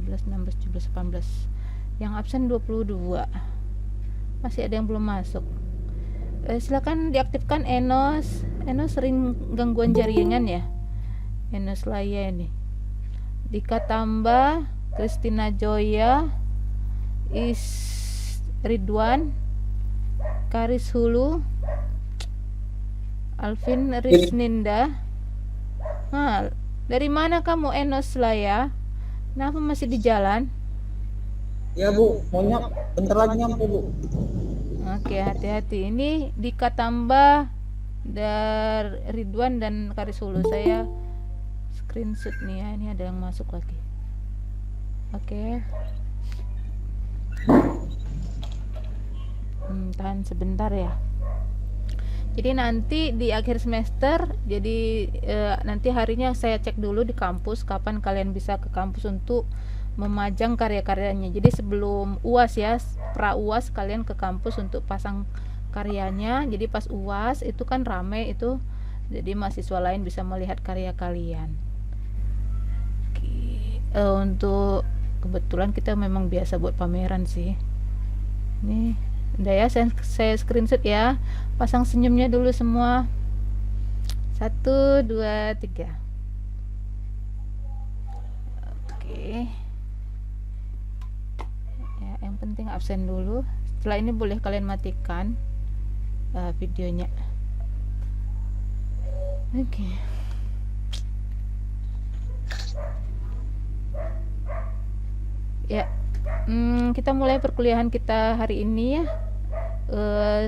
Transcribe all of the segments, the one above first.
15, 16, 17, 18. Yang absen 22. Masih ada yang belum masuk. Silakan diaktifkan Enos. Enos sering gangguan jaringan ya. Enos Laya ini. Dika Tambah, Christina Joya, Ridwan, Karis Hulu, Alvin Risninda. Dari mana kamu Enos Laya? Kenapa masih di jalan? Ya Bu, mau bentar lagi nyampe Bu. Oke, hati-hati. Ini Dika Tambah dari Ridwan dan Karis Hulu. Saya screenshot nih ya. Ini ada yang masuk lagi. Oke. Tahan sebentar ya. Jadi nanti di akhir semester, jadi nanti harinya saya cek dulu di kampus kapan kalian bisa ke kampus untuk memajang karya-karyanya. Jadi sebelum UAS ya, pra UAS kalian ke kampus untuk pasang karyanya. Jadi pas UAS itu kan rame itu, jadi mahasiswa lain bisa melihat karya kalian. Untuk kebetulan kita memang biasa buat pameran sih. Nih, udah ya, saya screenshot ya. Pasang senyumnya dulu semua. 1, 2, 3. Oke. Ya, yang penting absen dulu. Setelah ini boleh kalian matikan videonya. Oke. Ya, kita mulai perkuliahan kita hari ini ya.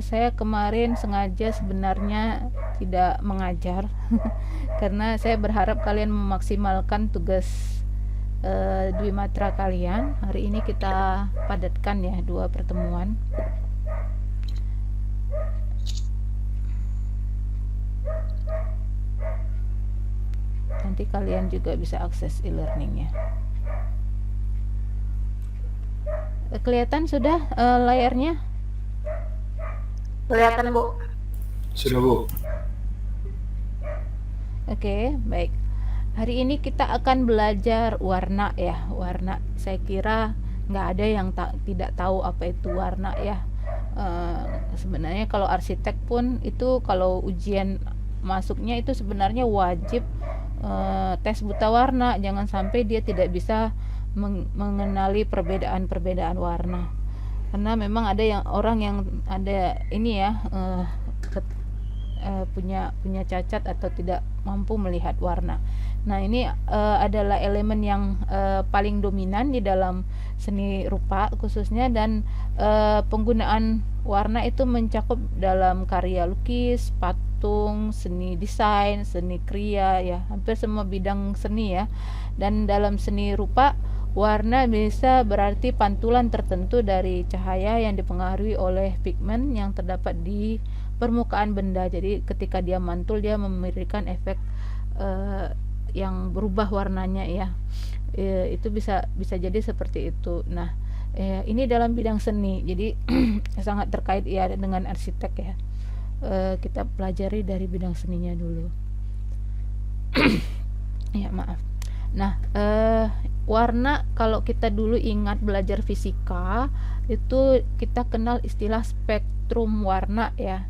Saya kemarin sengaja sebenarnya tidak mengajar karena saya berharap kalian memaksimalkan tugas Dwi Matra kalian. Hari ini kita padatkan ya 2 pertemuan. Nanti kalian juga bisa akses e-learningnya. Kelihatan sudah layarnya? Kelihatan Bu. Sudah Bu. Oke, baik. Hari ini kita akan belajar warna ya. Warna, saya kira nggak ada yang tidak tahu apa itu warna ya. Sebenarnya kalau arsitek pun itu kalau ujian masuknya itu sebenarnya wajib tes buta warna. Jangan sampai dia tidak bisa mengenali perbedaan-perbedaan warna. Karena memang ada yang orang yang ada ini ya punya cacat atau tidak mampu melihat warna. Nah, ini adalah elemen yang paling dominan di dalam seni rupa khususnya, dan penggunaan warna itu mencakup dalam karya lukis, patung, seni desain, seni kriya ya, hampir semua bidang seni ya. Dan dalam seni rupa, warna bisa berarti pantulan tertentu dari cahaya yang dipengaruhi oleh pigmen yang terdapat di permukaan benda. Jadi ketika dia mantul, dia memberikan efek yang berubah warnanya ya. Itu bisa jadi seperti itu. Nah, ini dalam bidang seni. Jadi sangat terkait ya dengan arsitek ya. Kita pelajari dari bidang seninya dulu. Ya, maaf. Nah, warna kalau kita dulu ingat belajar fisika itu kita kenal istilah spektrum warna ya.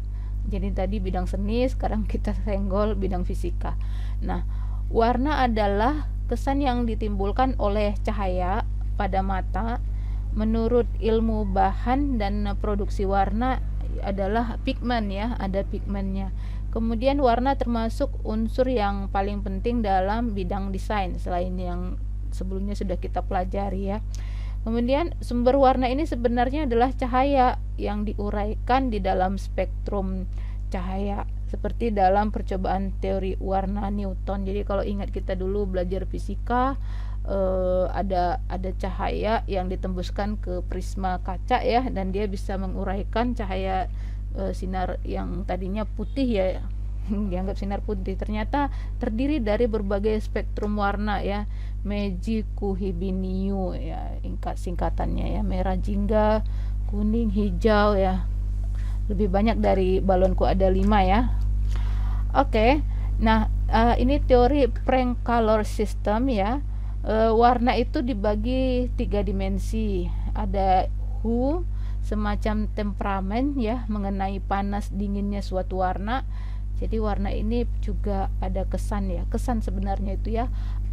Jadi tadi bidang seni, sekarang kita senggol bidang fisika. Nah, warna adalah kesan yang ditimbulkan oleh cahaya pada mata. Menurut ilmu bahan dan produksi warna adalah pigmen ya, ada pigmennya. Kemudian warna termasuk unsur yang paling penting dalam bidang desain selain yang sebelumnya sudah kita pelajari ya. Kemudian sumber warna ini sebenarnya adalah cahaya yang diuraikan di dalam spektrum cahaya seperti dalam percobaan teori warna Newton. Jadi kalau ingat kita dulu belajar fisika, ada cahaya yang ditembuskan ke prisma kaca ya, dan dia bisa menguraikan cahaya sinar yang tadinya putih ya, dianggap sinar putih, ternyata terdiri dari berbagai spektrum warna ya. Meiji Kuhibiniu ya singkatannya ya, merah jingga, kuning, hijau ya. Lebih banyak dari balonku, ada 5 ya. Oke. Nah, ini teori Frank Color System ya. Warna itu dibagi 3 dimensi. Ada hue, semacam temperamen ya, mengenai panas dinginnya suatu warna. Jadi warna ini juga ada kesan ya, kesan sebenarnya itu ya,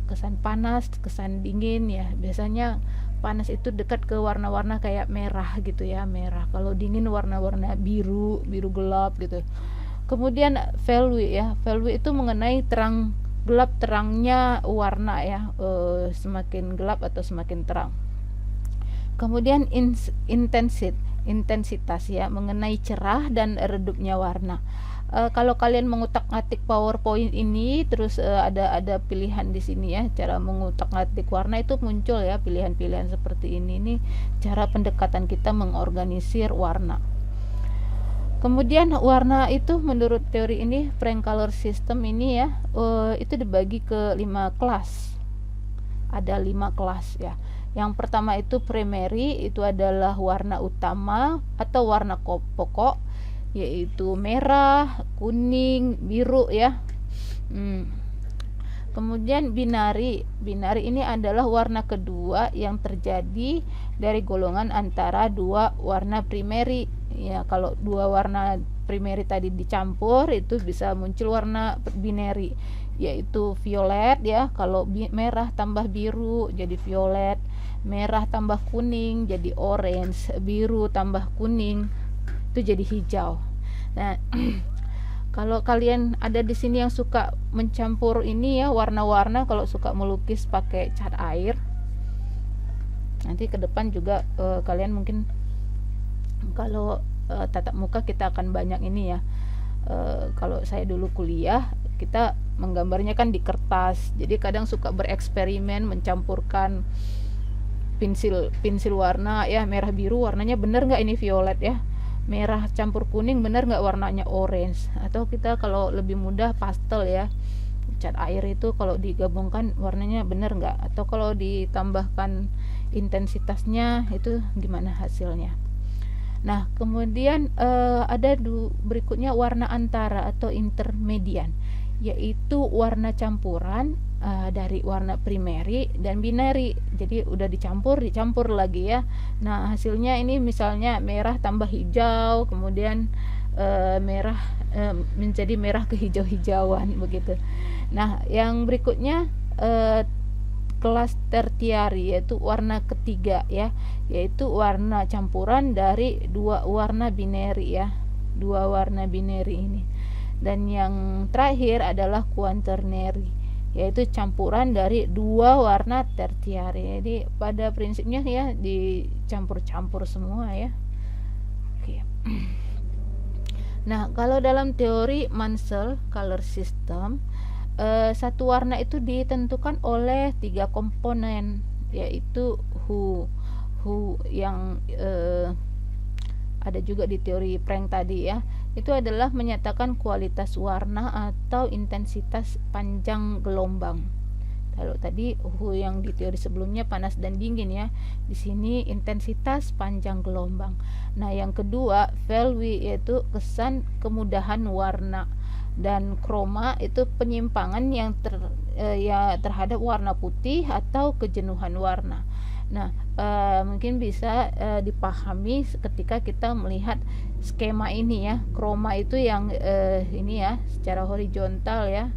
kesan panas, kesan dingin ya. Biasanya panas itu dekat ke warna-warna kayak merah gitu ya, merah. Kalau dingin warna-warna biru, biru gelap gitu. Kemudian value ya, value itu mengenai terang gelap terangnya warna ya, semakin gelap atau semakin terang. Kemudian intensitas ya, mengenai cerah dan redupnya warna. Kalau kalian mengutak-atik PowerPoint ini, terus ada pilihan di sini ya, cara mengutak-atik warna itu muncul ya, pilihan-pilihan seperti ini. Ini cara pendekatan kita mengorganisir warna. Kemudian warna itu menurut teori ini, Frank Color System ini ya, itu dibagi ke 5 kelas. Ada 5 kelas ya. Yang pertama itu primary, itu adalah warna utama atau warna pokok, yaitu merah, kuning, biru ya. Kemudian binary ini adalah warna kedua yang terjadi dari golongan antara dua warna primary ya. Kalau dua warna primary tadi dicampur, itu bisa muncul warna binary, yaitu violet ya. Kalau merah tambah biru jadi violet, merah tambah kuning jadi orange, biru tambah kuning itu jadi hijau. Nah, kalau kalian ada di sini yang suka mencampur ini ya, warna-warna, kalau suka melukis pakai cat air, nanti ke depan juga kalian mungkin kalau tatap muka kita akan banyak ini ya. Kalau saya dulu kuliah, kita menggambarnya kan di kertas, jadi kadang suka bereksperimen mencampurkan pensil warna ya, merah biru warnanya bener nggak ini violet ya, merah campur kuning bener nggak warnanya orange. Atau kita kalau lebih mudah pastel ya, cat air itu kalau digabungkan warnanya bener nggak, atau kalau ditambahkan intensitasnya itu gimana hasilnya. Nah, kemudian ada berikutnya warna antara atau intermedian, yaitu warna campuran dari warna primary dan binary. Jadi udah dicampur lagi ya. Nah, hasilnya ini misalnya merah tambah hijau, kemudian merah menjadi merah kehijau-hijauan begitu. Nah, yang berikutnya kelas tertiary, yaitu warna ketiga ya, yaitu warna campuran dari dua warna binary ya, dua warna binary ini. Dan yang terakhir adalah quaternary, yaitu campuran dari dua warna tertiary. Jadi pada prinsipnya ya dicampur-campur semua ya. Oke. Nah, kalau dalam teori Munsell Color System, satu warna itu ditentukan oleh 3 komponen, yaitu hue yang ada juga di teori Frank tadi ya. Itu adalah menyatakan kualitas warna atau intensitas panjang gelombang. Kalau tadi hue yang di teori sebelumnya panas dan dingin ya, di sini intensitas panjang gelombang. Nah, yang kedua value, yaitu kesan kemudahan warna, dan chroma itu penyimpangan yang terhadap warna putih atau kejenuhan warna. Nah, mungkin bisa dipahami ketika kita melihat skema ini ya. Chroma itu yang ini ya, secara horizontal ya,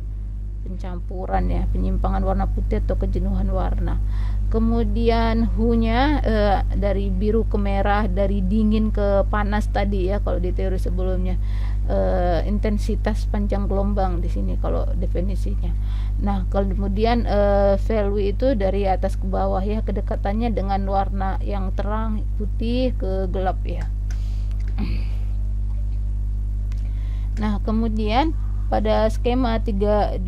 pencampuran ya, penyimpangan warna putih atau kejenuhan warna. Kemudian hue-nya dari biru ke merah, dari dingin ke panas tadi ya kalau di teori sebelumnya. Intensitas panjang gelombang di sini kalau definisinya. Nah, kemudian value itu dari atas ke bawah ya, kedekatannya dengan warna yang terang putih ke gelap ya. Nah, kemudian pada skema 3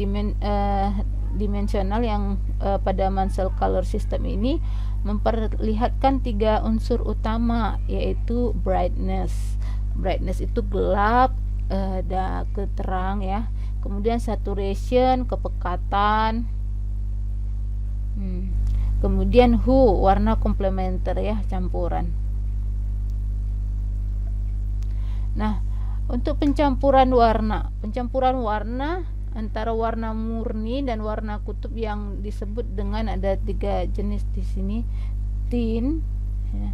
dimensional yang pada Munsell Color System ini memperlihatkan 3 unsur utama, yaitu brightness itu gelap, ke terang ya. Kemudian saturation, kepekatan. Kemudian hue, warna komplementer ya, campuran. Nah, untuk pencampuran warna antara warna murni dan warna kutub yang disebut dengan ada 3 jenis di sini. Tint ya.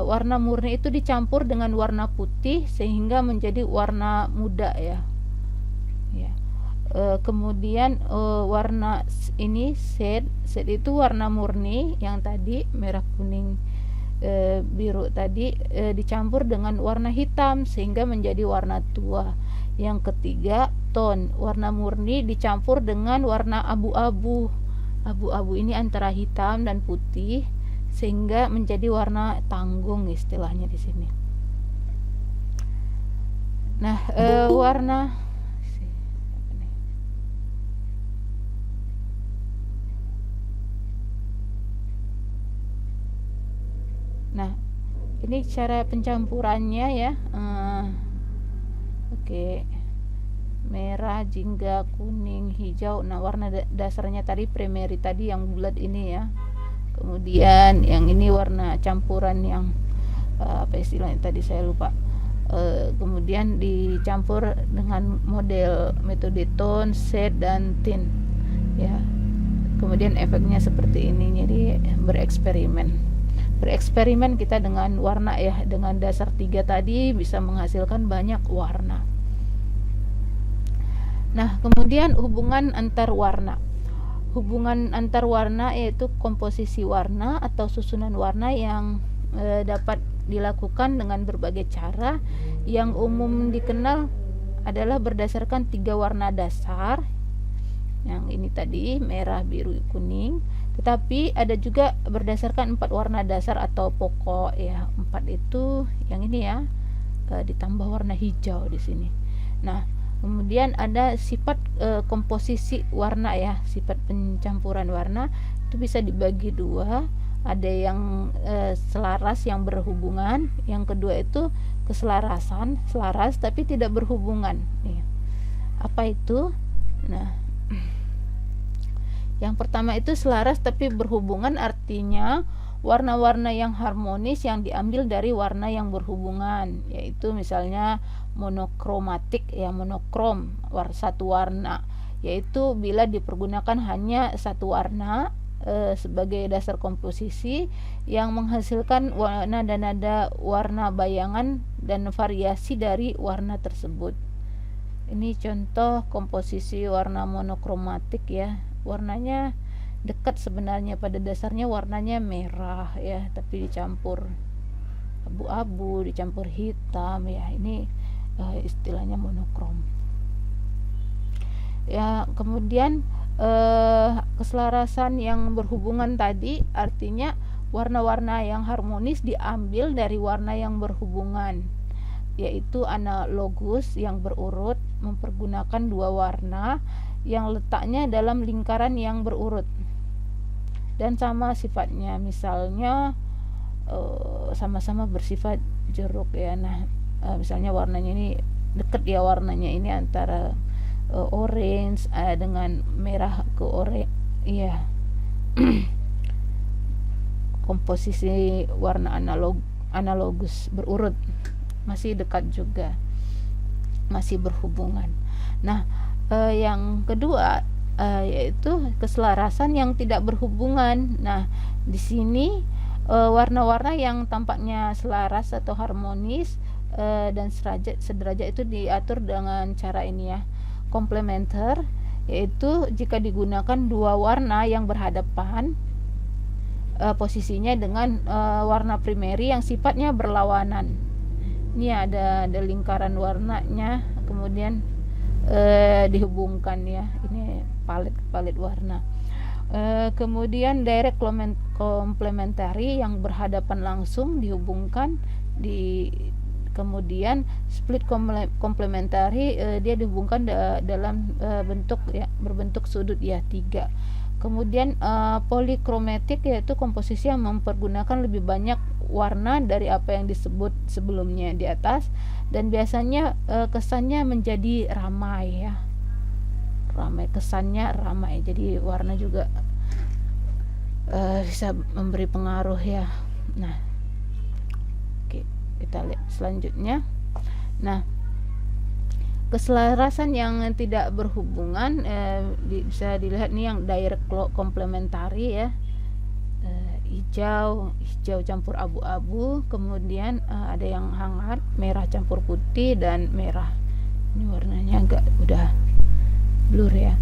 Warna murni itu dicampur dengan warna putih sehingga menjadi warna muda ya. Kemudian warna ini shade itu warna murni yang tadi merah, kuning, biru tadi dicampur dengan warna hitam sehingga menjadi warna tua. Yang ketiga tone, warna murni dicampur dengan warna abu-abu. Abu-abu ini antara hitam dan putih sehingga menjadi warna tanggung istilahnya di sini. Nah, warna Nah, ini cara pencampurannya ya. Oke. Merah, jingga, kuning, hijau. Nah, warna dasarnya tadi primary tadi yang bulat ini ya. Kemudian yang ini warna campuran yang apa istilahnya tadi saya lupa. Kemudian dicampur dengan model metode tone, shade dan tint ya. Kemudian efeknya seperti ini. Jadi bereksperimen kita dengan warna ya, dengan dasar 3 tadi bisa menghasilkan banyak warna. Nah, kemudian hubungan antar warna yaitu komposisi warna atau susunan warna yang dapat dilakukan dengan berbagai cara. Yang umum dikenal adalah berdasarkan 3 warna dasar, yang ini tadi merah, biru, kuning. Tetapi ada juga berdasarkan 4 warna dasar atau pokok ya. 4 itu yang ini ya, ditambah warna hijau di sini. Nah, kemudian ada sifat komposisi warna ya, sifat pencampuran warna itu bisa dibagi 2. Ada yang selaras yang berhubungan, yang kedua itu keselarasan, selaras tapi tidak berhubungan ya. Apa itu? Nah, yang pertama itu selaras tapi berhubungan, artinya warna-warna yang harmonis yang diambil dari warna yang berhubungan, yaitu misalnya monokromatik ya, monokrom, satu warna, yaitu bila dipergunakan hanya satu warna sebagai dasar komposisi yang menghasilkan warna dan nada warna bayangan dan variasi dari warna tersebut. Ini contoh komposisi warna monokromatik ya. Warnanya dekat sebenarnya, pada dasarnya warnanya merah ya, tapi dicampur abu-abu, dicampur hitam ya. Ini istilahnya monokrom ya. Kemudian keselarasan yang berhubungan tadi artinya warna-warna yang harmonis diambil dari warna yang berhubungan, yaitu analogus yang berurut mempergunakan 2 warna yang letaknya dalam lingkaran yang berurut dan sama sifatnya, misalnya sama-sama bersifat jeruk ya. Nah, misalnya warnanya ini dekat ya, warnanya ini antara orange dengan merah ke orange ya. Komposisi warna analogus berurut masih dekat juga, masih berhubungan. Nah, yang kedua yaitu keselarasan yang tidak berhubungan. Nah, di sini warna-warna yang tampaknya selaras atau harmonis dan sederajat itu diatur dengan cara ini ya, komplementer, yaitu jika digunakan 2 warna yang berhadapan posisinya dengan warna primary yang sifatnya berlawanan. Ini ada lingkaran warnanya, kemudian dihubungkan ya, ini palet warna. Kemudian direct complementary yang berhadapan langsung dihubungkan, kemudian split complementary dia dihubungkan dalam bentuk ya, berbentuk sudut ya 3. Kemudian polychromatic yaitu komposisi yang mempergunakan lebih banyak warna dari apa yang disebut sebelumnya di atas, dan biasanya kesannya menjadi ramai ya, kesannya ramai, jadi warna juga bisa memberi pengaruh ya. Nah, oke, kita lihat selanjutnya. Nah, Keselarasan yang tidak berhubungan bisa dilihat nih yang direct complementary ya. Hijau campur abu-abu, kemudian ada yang hangat, merah campur putih, dan merah. Ini warnanya agak udah blur ya.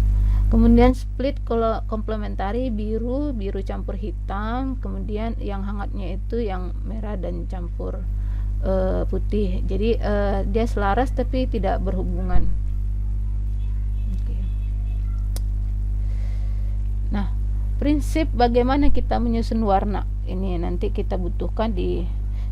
Kemudian split kalau komplementari biru campur hitam, kemudian yang hangatnya itu yang merah dan campur putih. Jadi dia selaras tapi tidak berhubungan. Okay. Nah, prinsip bagaimana kita menyusun warna ini nanti kita butuhkan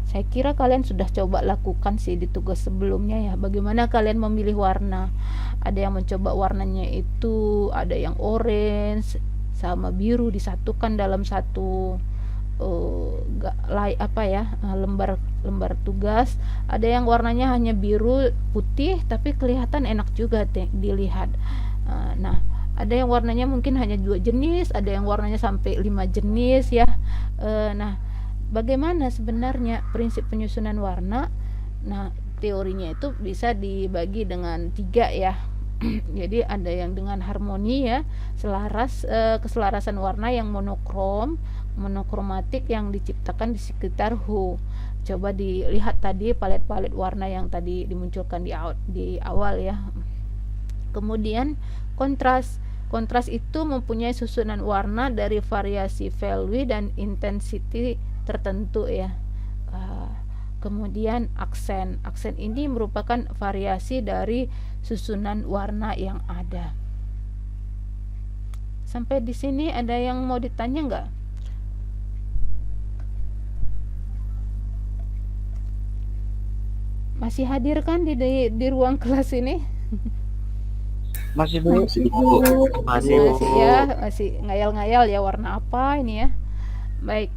saya kira kalian sudah coba lakukan sih di tugas sebelumnya ya. Bagaimana kalian memilih warna? Ada yang mencoba warnanya itu, ada yang orange sama biru disatukan dalam satu lembar tugas. Ada yang warnanya hanya biru putih tapi kelihatan enak juga dilihat. Nah, ada yang warnanya mungkin hanya 2 jenis, ada yang warnanya sampai 5 jenis ya. Nah, bagaimana sebenarnya prinsip penyusunan warna? Nah, teorinya itu bisa dibagi dengan 3 ya. Jadi ada yang dengan harmoni ya, keselarasan warna yang monokromatik yang diciptakan di sekitar hue. Coba dilihat tadi palet-palet warna yang tadi dimunculkan di awal ya. Kemudian kontras itu mempunyai susunan warna dari variasi value dan intensity tertentu ya. Kemudian aksen ini merupakan variasi dari susunan warna yang ada. Sampai di sini ada yang mau ditanya nggak? Masih hadir kan di ruang kelas ini? Masih Bu. Masih ya, masih ngayal-ngayal ya warna apa ini ya. Baik.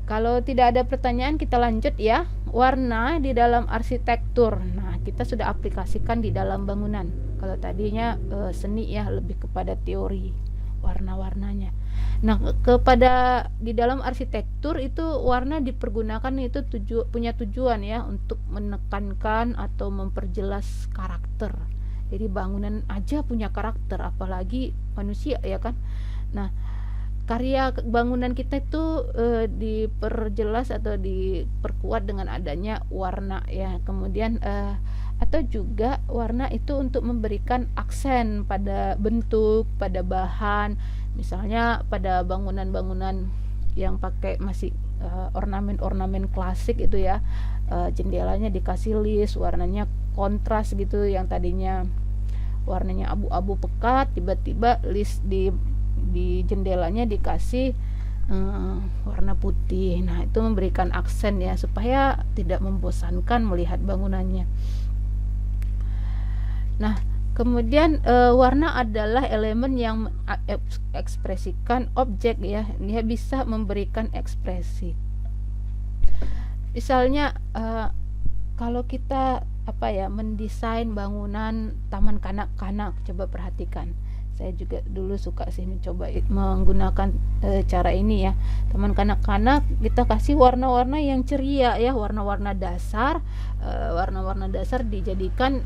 Kalau tidak ada pertanyaan kita lanjut ya. Warna di dalam arsitektur. Nah, kita sudah aplikasikan di dalam bangunan. Kalau tadinya seni ya, lebih kepada teori warna-warnanya. Nah, di dalam arsitektur itu warna dipergunakan itu punya tujuan ya untuk menekankan atau memperjelas karakter. Jadi bangunan aja punya karakter, apalagi manusia ya kan. Nah, karya bangunan kita itu diperjelas atau diperkuat dengan adanya warna ya. Kemudian atau juga warna itu untuk memberikan aksen pada bentuk, pada bahan. Misalnya pada bangunan-bangunan yang pakai masih ornamen-ornamen klasik itu ya, jendelanya dikasih list, warnanya kontras gitu, yang tadinya warnanya abu-abu pekat tiba-tiba list di jendelanya dikasih warna putih. Nah, itu memberikan aksen ya supaya tidak membosankan melihat bangunannya. Nah, kemudian warna adalah elemen yang mengekspresikan objek ya. Dia bisa memberikan ekspresi. Misalnya kalau kita mendesain bangunan taman kanak-kanak, coba perhatikan. Saya juga dulu suka sih mencoba menggunakan cara ini ya. Taman kanak-kanak kita kasih warna-warna yang ceria ya, warna-warna dasar. Warna-warna dasar dijadikan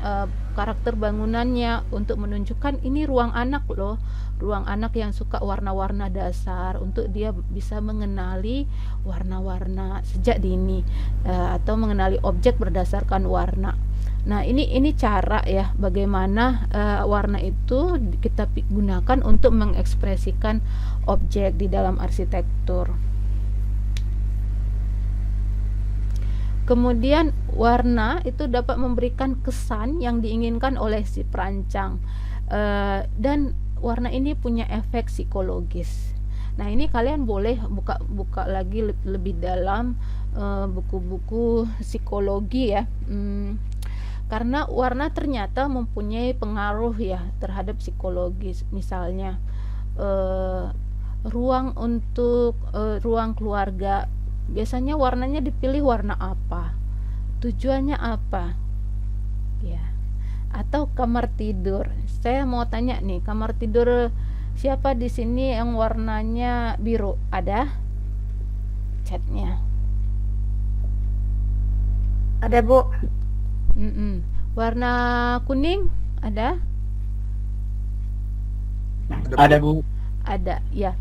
karakter bangunannya untuk menunjukkan ini ruang anak loh, ruang anak yang suka warna-warna dasar, untuk dia bisa mengenali warna-warna sejak dini atau mengenali objek berdasarkan warna. Nah, ini cara ya bagaimana warna itu kita gunakan untuk mengekspresikan objek di dalam arsitektur. Kemudian warna itu dapat memberikan kesan yang diinginkan oleh si perancang, dan warna ini punya efek psikologis. Nah, ini kalian boleh buka lagi lebih dalam buku-buku psikologi ya. Karena warna ternyata mempunyai pengaruh ya terhadap psikologis. Misalnya ruang untuk ruang keluarga, biasanya warnanya dipilih warna apa, tujuannya apa ya. Atau kamar tidur, saya mau tanya nih, kamar tidur siapa di sini yang warnanya biru? Ada catnya? Ada Bu. Warna kuning ada? Ada Bu. Ada, ya.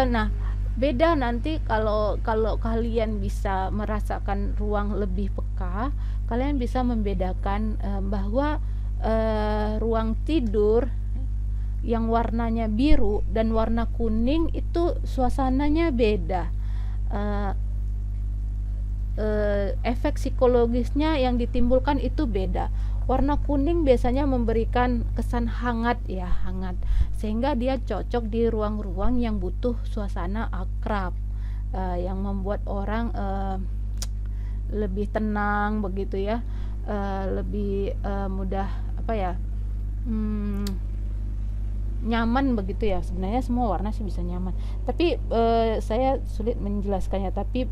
Nah, beda nanti kalau kalau kalian bisa merasakan ruang lebih peka, kalian bisa membedakan bahwa ruang tidur yang warnanya biru dan warna kuning itu suasananya beda. Eh, Efek psikologisnya yang ditimbulkan itu beda. Warna kuning biasanya memberikan kesan hangat ya, hangat. Sehingga dia cocok di ruang-ruang yang butuh suasana akrab, yang membuat orang lebih tenang begitu ya, lebih mudah apa ya, nyaman begitu ya. Sebenarnya semua warna sih bisa nyaman, tapi saya sulit menjelaskannya. Tapi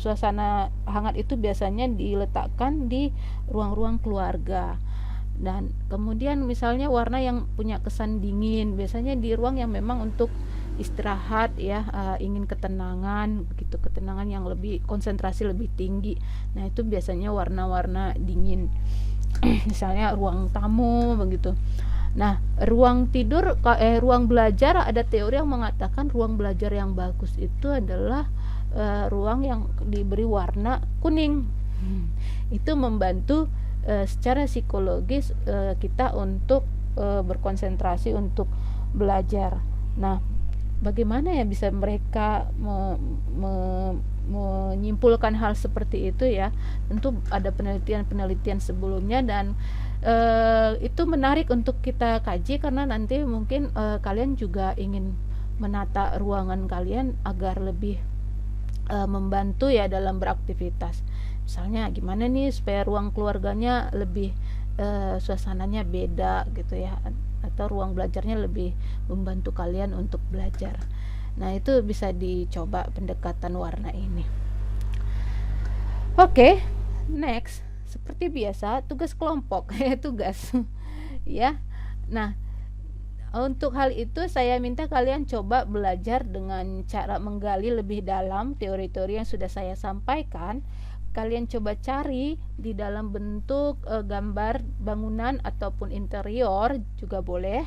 suasana hangat itu biasanya diletakkan di ruang-ruang keluarga. Dan kemudian misalnya warna yang punya kesan dingin biasanya di ruang yang memang untuk istirahat ya, ingin ketenangan begitu, ketenangan yang lebih, konsentrasi lebih tinggi. Nah itu biasanya warna-warna dingin. Misalnya ruang tamu begitu. Nah, ruang belajar, ada teori yang mengatakan ruang belajar yang bagus itu adalah ruang yang diberi warna kuning. Itu membantu secara psikologis kita untuk berkonsentrasi untuk belajar. Nah, bagaimana ya bisa mereka menyimpulkan hal seperti itu ya? Tentu ada penelitian-penelitian sebelumnya, dan itu menarik untuk kita kaji karena nanti mungkin kalian juga ingin menata ruangan kalian agar lebih membantu ya dalam beraktivitas. Misalnya gimana nih supaya ruang keluarganya lebih suasananya beda gitu ya, atau ruang belajarnya lebih membantu kalian untuk belajar. Nah itu bisa dicoba pendekatan warna ini. Oke, next. Seperti biasa, tugas kelompok. Tugas ya. Nah, untuk hal itu saya minta kalian coba belajar dengan cara menggali lebih dalam teori-teori yang sudah saya sampaikan. Kalian coba cari di dalam bentuk gambar bangunan ataupun interior juga boleh.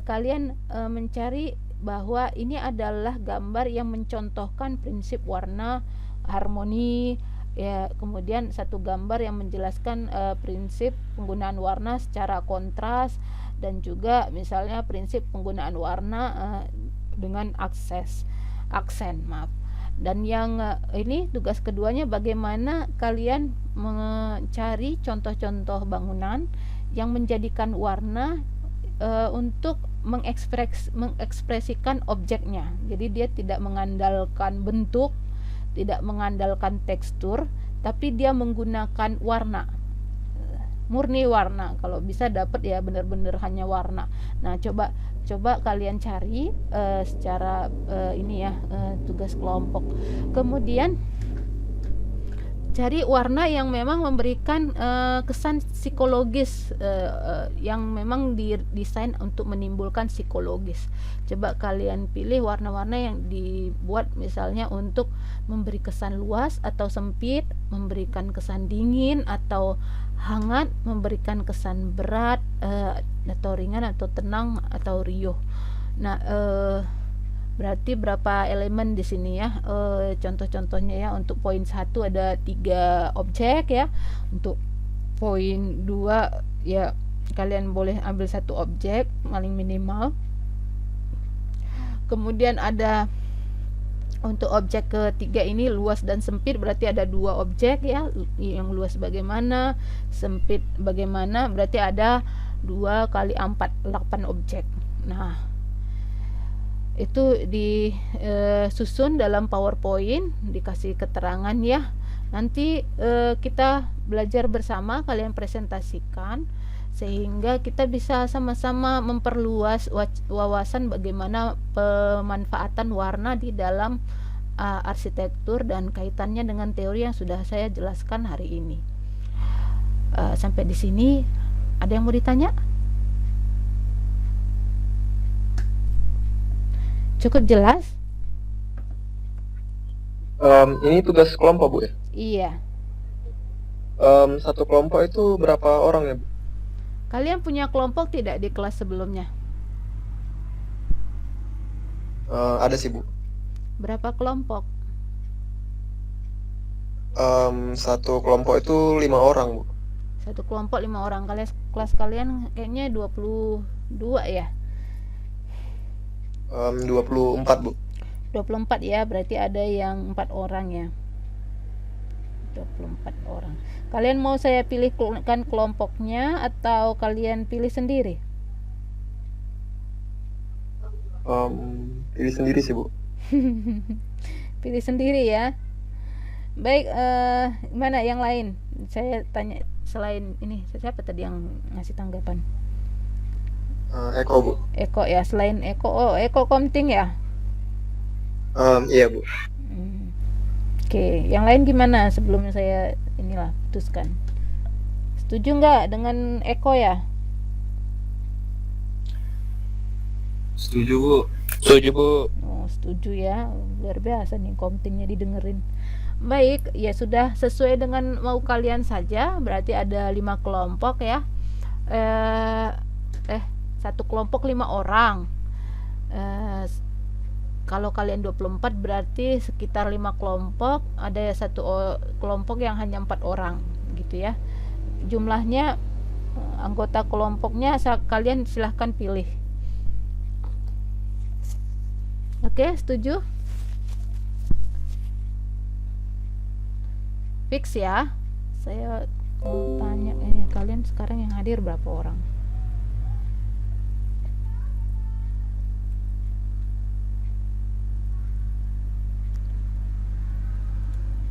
Kalian mencari bahwa ini adalah gambar yang mencontohkan prinsip warna harmoni ya, kemudian satu gambar yang menjelaskan prinsip penggunaan warna secara kontras, dan juga misalnya prinsip penggunaan warna dengan aksen maaf. Dan yang ini tugas keduanya, bagaimana kalian mencari contoh-contoh bangunan yang menjadikan warna untuk mengekspresikan objeknya. Jadi dia tidak mengandalkan bentuk, tidak mengandalkan tekstur, tapi dia menggunakan warna, murni warna. Kalau bisa dapat ya benar-benar hanya warna. Nah coba kalian cari secara ini ya, tugas kelompok. Kemudian cari warna yang memang memberikan kesan psikologis, yang memang didesain untuk menimbulkan psikologis. Coba kalian pilih warna-warna yang dibuat misalnya untuk memberi kesan luas atau sempit, memberikan kesan dingin atau hangat, memberikan kesan berat atau ringan atau tenang atau riuh. Nah, berarti berapa elemen di sini ya? Contoh-contohnya ya, untuk poin 1 ada 3 objek ya. Untuk poin 2 ya kalian boleh ambil 1 objek paling minimal. Kemudian ada untuk objek ketiga ini luas dan sempit, berarti ada 2 objek ya. Yang luas bagaimana, sempit bagaimana, berarti ada 2 kali 4, 8 objek. Nah itu disusun dalam PowerPoint, dikasih keterangan ya. Nanti kita belajar bersama, kalian presentasikan sehingga kita bisa sama-sama memperluas wawasan bagaimana pemanfaatan warna di dalam arsitektur dan kaitannya dengan teori yang sudah saya jelaskan hari ini. Sampai di sini ada yang mau ditanya? Cukup jelas? Ini tugas kelompok Bu ya? Iya. Satu kelompok itu berapa orang ya, Bu? Kalian punya kelompok tidak di kelas sebelumnya? Ada sih, Bu. Berapa kelompok? Satu kelompok itu 5 orang, Bu. Satu kelompok 5 orang. Kelas kalian kayaknya 22 ya? 24, Bu. 24 ya, berarti ada yang 4 orang ya. 24 orang. Kalian mau saya pilihkan kelompoknya atau kalian pilih sendiri? Pilih sendiri sih, Bu. Pilih sendiri ya. Baik, mana yang lain? Saya tanya selain ini, siapa tadi yang ngasih tanggapan? Eko, Bu. Eko ya, selain Eko, oh Eko Komting ya. Iya, Bu. Oke, yang lain gimana sebelum saya inilah putuskan? Setuju nggak dengan Eko ya? Setuju, Bu. Setuju, Bu. Oh, setuju ya. Luar biasa nih Komtingnya didengerin. Baik, ya sudah sesuai dengan mau kalian saja. Berarti ada 5 kelompok ya. Satu kelompok 5 orang. Kalau kalian 24 berarti sekitar 5 kelompok, ada satu kelompok yang hanya 4 orang gitu ya. Jumlahnya anggota kelompoknya kalian silahkan pilih. Oke, setuju? Fix ya. Saya mau tanya ini, kalian sekarang yang hadir berapa orang?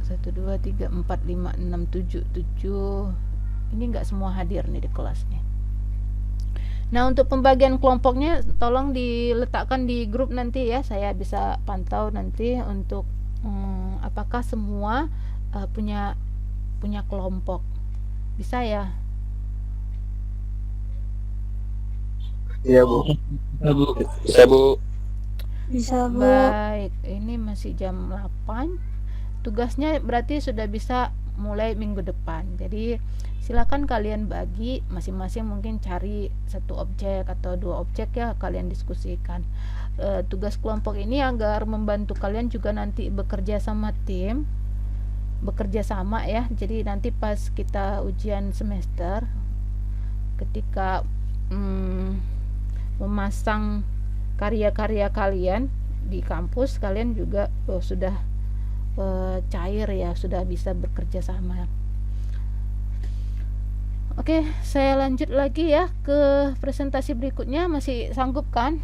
1, 2, 3, 4, 5, 6, 7. Ini nggak semua hadir nih di kelas nih. Nah, untuk pembagian kelompoknya tolong diletakkan di grup nanti ya. Saya bisa pantau nanti untuk apakah semua punya kelompok. Bisa ya? Iya, Bu. Ya, Bu. Bisa, Bu. Bisa, Bu. Baik, ini masih jam 8. Tugasnya berarti sudah bisa mulai minggu depan. Jadi silakan kalian bagi masing-masing, mungkin cari satu objek atau 2 objek ya, kalian diskusikan. Tugas kelompok ini agar membantu kalian juga nanti bekerja sama tim, bekerja sama ya. Jadi nanti pas kita ujian semester, ketika memasang karya-karya kalian di kampus, kalian juga sudah cair ya, sudah bisa bekerja sama. Oke, saya lanjut lagi ya ke presentasi berikutnya. Masih sanggup kan?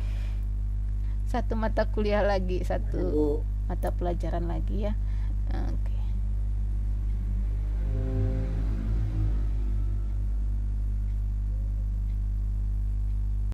Satu mata kuliah lagi, satu mata pelajaran lagi ya. Oke.